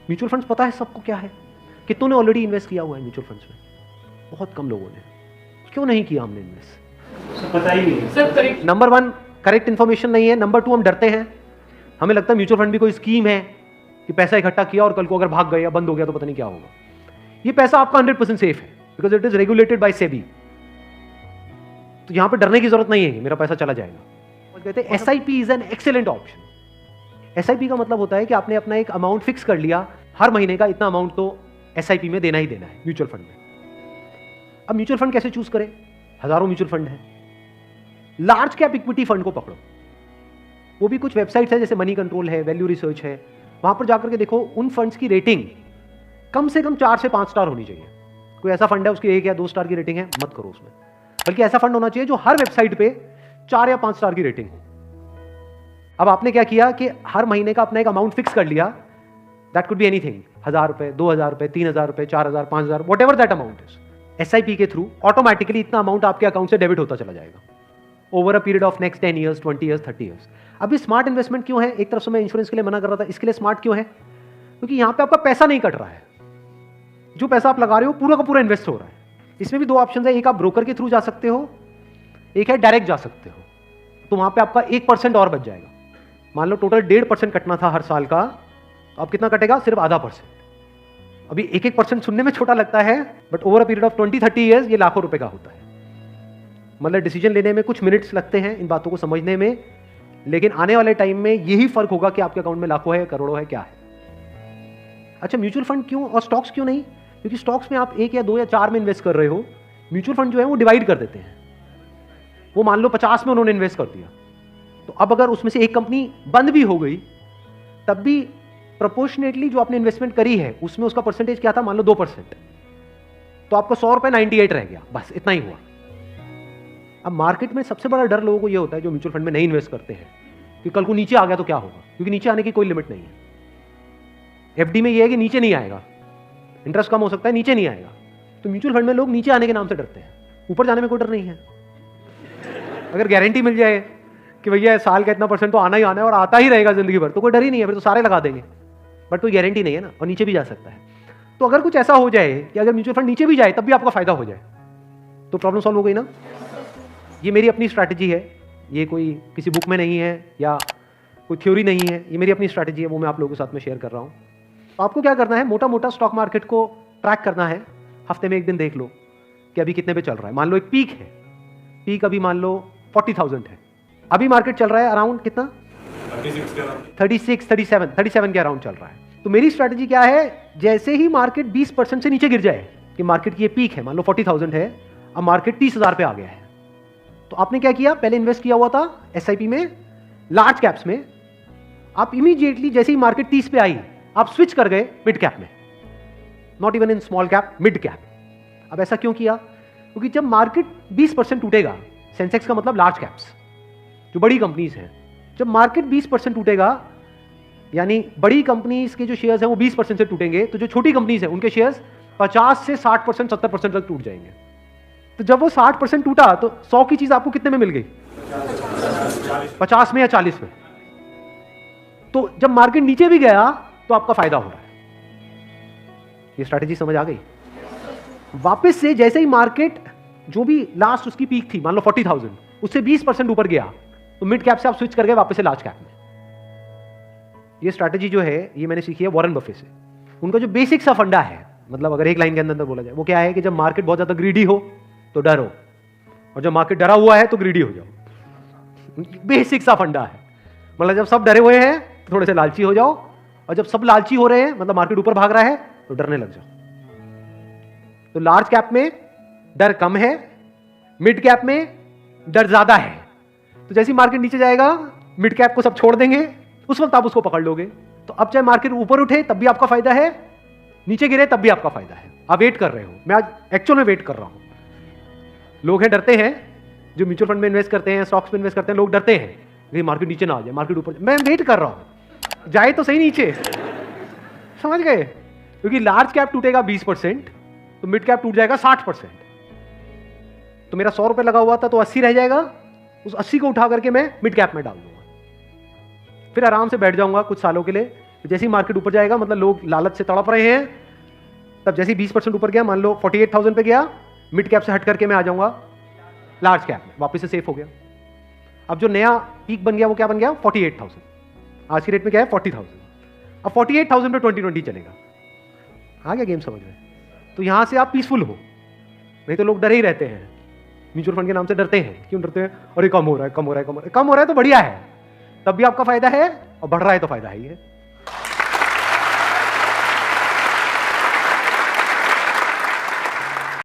Mutual funds पता है सबको क्या है? कितनों ने ऑलरेडी इन्वेस्ट किया हुआ है म्यूचुअल फंड्स में? बहुत कम लोगों ने। क्यों नहीं किया हमने इन्वेस्ट? पता ही नहीं सर। नंबर 1 करेक्ट इन्फॉर्मेशन नहीं है। नंबर 2 हम डरते हैं। हमें लगता है म्यूचुअल फंड भी कोई स्कीम है कि पैसा इकट्ठा किया और कल को अगर भाग गया या बंद हो गया तो पता नहीं क्या होगा। ये पैसा आपका 100% सेफ है because it is regulated by SEBI. तो यहां पर डरने की जरूरत नहीं है कि मेरा पैसा चला जाएगा। कहते हैं SIP is an excellent option. SIP का मतलब होता है कि आपने अपना एक अमाउंट फिक्स कर लिया, हर महीने का इतना अमाउंट तो एसआईपी में देना ही देना है म्यूचुअल फंड में। अब म्यूचुअल फंड कैसे चूज करें? हजारों म्यूचुअल फंड है। लार्ज कैप इक्विटी फंड को पकड़ो। वो भी कुछ वेबसाइट्स है जैसे मनी कंट्रोल है, वैल्यू रिसर्च है, वहां पर जाकर के देखो उन फंड्स की रेटिंग कम से कम 4 से 5 स्टार होनी चाहिए। कोई ऐसा फंड है उसकी 1 या 2 स्टार की रेटिंग है, मत करो उसमें। बल्कि ऐसा फंड होना चाहिए जो हर वेबसाइट पे 4 या 5 स्टार की रेटिंग हो। अब आपने क्या किया कि हर महीने का अपना एक अमाउंट फिक्स कर लिया। दैट कुड बी एनीथिंग, 1000 रुपए, 2000 रुपए, 3000 रुपए, 4000, 5000, what ever that amount is. SIP के थ्रू ऑटोमेटिकली इतना अमाउंट आपके अकाउंट से डेबिट होता चला जाएगा over a period of next 10 years, 20 years, 30 years. अभी स्मार्ट इन्वेस्टमेंट क्यों है? एक तरफ से मैं इंश्योरेंस के लिए मना कर रहा था, इसके लिए स्मार्ट क्यों है? क्योंकि यहां पे आपका पैसा नहीं कट रहा है। जो पैसा आप लगा रहे हो पूरा का पूरा इन्वेस्ट हो रहा है। इसमें भी 2 ऑप्शन है, एक आप ब्रोकर के थ्रू जा सकते हो, एक है डायरेक्ट जा सकते हो। तो वहां पे आपका 1% और बच जाएगा। मान लो टोटल 1.5% कटना था हर साल का, अब कितना कटेगा? सिर्फ आधा %। अभी 1% सुनने में छोटा लगता है, but over a period of 20-30 years ये लाखों रुपए का होता है। मतलब डिसीजन लेने में कुछ मिनट्स लगते हैं इन बातों को समझने में, लेकिन आने वाले टाइम में यही फर्क होगा कि आपके अकाउंट में लाखों है, करोड़ों है, क्या है। अच्छा, म्यूचुअल फंड क्यों और स्टॉक्स क्यों नहीं? क्योंकि स्टॉक्स में आप 1 या 2 या 4 में इन्वेस्ट कर रहे हो। म्यूचुअल फंड जो है वो डिवाइड कर देते हैं। वो मान लो 50 में उन्होंने इन्वेस्ट कर दिया, तो अब अगर उसमें से एक कंपनी बंद भी हो गई तब भी प्रोपोर्शनेटली जो आपने इन्वेस्टमेंट करी है उसमें उसका परसेंटेज क्या था? मान लो 2%, तो आपका 100 रुपए 98 रह गया, बस इतना ही हुआ। अब मार्केट में सबसे बड़ा डर लोगों को यह होता है जो म्यूचुअल फंड में नहीं इन्वेस्ट करते हैं कि कल को नीचे आ गया तो क्या होगा, क्योंकि नीचे आने की कोई लिमिट नहीं है। एफडी में यह है कि नीचे नहीं आएगा, इंटरेस्ट कम हो सकता है, नीचे नहीं आएगा। तो म्यूचुअल फंड में लोग नीचे आने के नाम से डरते हैं, ऊपर जाने में कोई डर नहीं है। अगर गारंटी मिल जाए कि भैया साल का इतना % तो आना ही आना है और आता ही रहेगा जिंदगी भर, तो कोई डर ही नहीं है, फिर तो सारे लगा देंगे। बट कोई गारंटी नहीं है ना, और नीचे भी जा सकता है। तो अगर कुछ ऐसा हो जाए कि अगर म्यूचुअल फंड नीचे भी जाए तब भी आपका फायदा हो जाए, तो प्रॉब्लम सॉल्व हो गई ना। ये मेरी अपनी स्ट्रैटेजी है, ये कोई किसी बुक में नहीं है या कोई थ्योरी नहीं है, ये मेरी अपनी स्ट्रैटेजी है, वो मैं आप लोगों के साथ में शेयर कर रहा हूँ। तो आपको क्या करना है, मोटा मोटा स्टॉक मार्केट को ट्रैक करना है। हफ्ते में एक दिन देख लो कि अभी कितने पे चल रहा है। मान लो एक पीक है, पीक अभी मान लो 40,000 है, अभी मार्केट चल रहा है अराउंड कितना? 36, 37 के अराउंड चल रहा है। तो मेरी स्ट्रैटेजी क्या है, जैसे ही मार्केट 20% से नीचे गिर जाए कि मार्केट की ये पीक है, मान लो 40,000 है, अब मार्केट 30,000 पे आ गया है, तो आपने क्या किया? पहले इन्वेस्ट किया हुआ था एसआईपी में, लार्ज कैप्स में, आप इमीडिएटली जैसे ही मार्केट 30 पे आई आप स्विच कर गए मिड कैप में, not even in small cap, mid cap. अब ऐसा क्यों किया? क्योंकि जब मार्केट 20% टूटेगा, सेंसेक्स का मतलब लार्ज कैप्स जो बड़ी कंपनीज हैं, जब मार्केट 20% टूटेगा यानी बड़ी कंपनीज के जो शेयर्स हैं वो 20% से टूटेंगे, तो जो छोटी कंपनीज हैं उनके शेयर्स 50 से 60%, 70% तक टूट जाएंगे। तो जब वो 60% टूटा तो 100 की चीज आपको कितने में मिल गई? 50 में या 40 में। तो जब मार्केट नीचे भी गया तो आपका फायदा हो रहा है। ये स्ट्रैटेजी समझ आ गई? वापस से जैसे ही मार्केट जो भी लास्ट उसकी पीक थी, मान लो 40,000, उससे 20% ऊपर गया, तो मिड कैप से आप स्विच कर गए वापस से लार्ज कैप में। ये स्ट्रैटेजी जो है ये मैंने सीखी है वॉरेन बफे से। उनका जो बेसिक सा फंडा है, मतलब अगर एक लाइन के अंदर बोला जाए, वो क्या है कि जब मार्केट बहुत ज्यादा ग्रीडी हो तो डरो, और जब मार्केट डरा हुआ है तो ग्रीडी हो जाओ। बेसिक सा फंडा है, मतलब जब सब डरे हुए हैं तो थोड़े से लालची हो जाओ, और जब सब लालची हो रहे हैं, मतलब मार्केट ऊपर भाग रहा है, तो डरने लग जाओ। तो लार्ज कैप में डर कम है, मिड कैप में डर ज्यादा है। तो जैसे ही मार्केट नीचे जाएगा मिड कैप को सब छोड़ देंगे, उस वक्त आप उसको पकड़ लोगे। तो अब चाहे मार्केट ऊपर उठे तब भी आपका फायदा है, नीचे गिरे तब भी आपका फायदा है। आप वेट कर रहे हो, मैं आज एक्चुअल में वेट कर रहा हूं। लोग हैं डरते हैं जो म्यूचुअल फंड में इन्वेस्ट करते हैं, स्टॉक्स में इन्वेस्ट करते हैं, लोग डरते हैं कि मार्केट नीचे ना आ जाए, मार्केट ऊपर। मैं वेट कर रहा हूं, जाए तो सही नीचे, समझ गए? क्योंकि लार्ज कैप टूटेगा 20%, तो मिड कैप टूट जाएगा 60%। तो मेरा 100 रुपए लगा हुआ था तो 80 रह जाएगा, उस 80 को उठा करके मैं मिड कैप में डाल दूंगा, फिर आराम से बैठ जाऊंगा कुछ सालों के लिए, जैसे ही मार्केट ऊपर जाएगा मतलब लोग लालच से तड़प रहे हैं, तब जैसे ही 20% ऊपर गया, मान लो 48,000 पे गया, मिड कैप से हट करके मैं आ जाऊंगा लार्ज कैप में, वापस से सेफ हो गया। अब जो नया पीक बन गया वो क्या बन गया? 48,000। आज की रेट में क्या है? 40,000। अब 48,000 पे 2020 चलेगा। आ गया गेम समझ में? तो यहां से आप पीसफुल हो, नहीं तो लोग डरे ही रहते हैं, म्यूचुअल फंड के नाम से डरते हैं। क्यों डरते हैं? अरे कम हो रहा है, कम हो रहा है, कम हो रहा है। कम हो रहा है तो बढ़िया है, तब भी आपका फायदा है, और बढ़ रहा है तो फायदा है ही है।